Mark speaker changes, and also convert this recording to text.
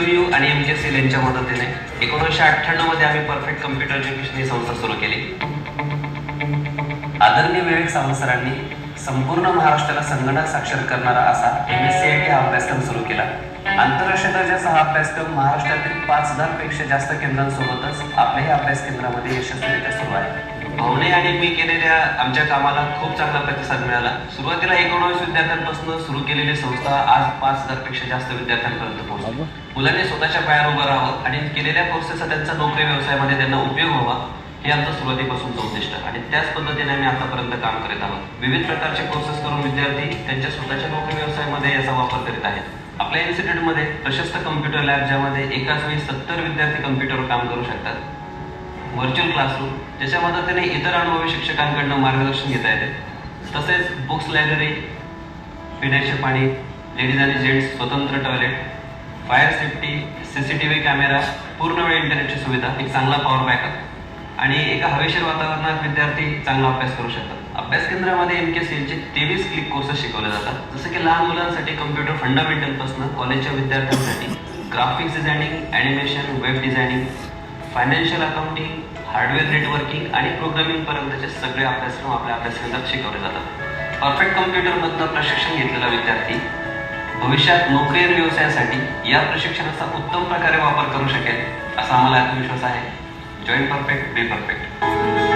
Speaker 1: DWU आणि MKCL यांच्या मदतीने 1998 मध्ये आम्ही परफेक्ट कम्प्युटर एज्युकेशन ही संस्था सुरू केली। आदरणीय विवेक सावंत सरांनी संपूर्ण महाराष्ट्राला संगणक साक्षर करणारा असा MSCIT हा अभ्यासक्रम सुरू केला। आंतरराष्ट्रीय दर्जाचा हा अभ्यासक्रम महाराष्ट्रातील 5000 पेक्षा जास्त केंद्रांसोबतच आपल्याही अभ्यास केंद्रामध्ये यशस्वीरित्या सुरू आहे। भावने आणि मी केलेल्या आमच्या कामाला खूप चांगला प्रतिसाद मिळाला। सुरुवातीला 19 विद्यार्थ्यांपासून सुरू केलेली संस्था आज 5000 पेक्षा जास्त विद्यार्थ्यांपर्यंत पोहोचली। मुलांनी स्वतःच्या पायावर उभं राहावं आणि केलेल्या कोर्सेसचा त्यांचा नोकरी व्यवसायामध्ये त्यांना उपयोग व्हावा हे आमचं सुरुवातीपासूनचं उद्दिष्ट आणि त्याच पद्धतीने आम्ही आतापर्यंत काम करीत आहोत। विविध प्रकारचे कोर्सेस करून विद्यार्थी त्यांच्या स्वतःच्या नोकरी व्यवसायामध्ये याचा वापर करीत आहेत। आपल्या इन्स्टिट्यूटमध्ये प्रशस्त कम्प्युटर लॅब ज्यामध्ये एकाच वेळी 70 विद्यार्थी कम्प्युटरवर काम करू शकतात। व्हर्च्युअल क्लासरूम ज्याच्या मदतीने इतर अनुभवी शिक्षकांकडून मार्गदर्शन घेता येते। तसेच बुक्स लायब्ररी, पिण्याचे पाणी, लेडीज आणि जेंट्स स्वतंत्र toilet, fire safety, CCTV camera, पूर्ण वेळ इंटरनेटची सुविधा, एक चांगला पॉवर बॅकअप आणि एका हवेशीर वातावरणात विद्यार्थी चांगला अभ्यास करू शकतात। अभ्यास केंद्रामध्ये MKCLचे 23 क्लिक कोर्सेस शिकवले जातात। जसे की लहान मुलांसाठी कम्प्युटर फंडामेंटल पासून कॉलेजच्या विद्यार्थ्यांसाठी graphics designing, animation, web designing, financial accounting, hardware networking आणि प्रोग्रामिंग पर्यंतचे सगळे अभ्यासक्रम आपल्या अभ्यास केंद्रात शिकवले जातात। परफेक्ट कम्प्युटरमधनं प्रशिक्षण घेतलेला विद्यार्थी भविष्यात नोकरी आणि व्यवसायासाठी या प्रशिक्षणाचा उत्तम प्रकारे वापर करू शकेल असा आम्हाला आत्मविश्वास आहे। Join perfect, be perfect.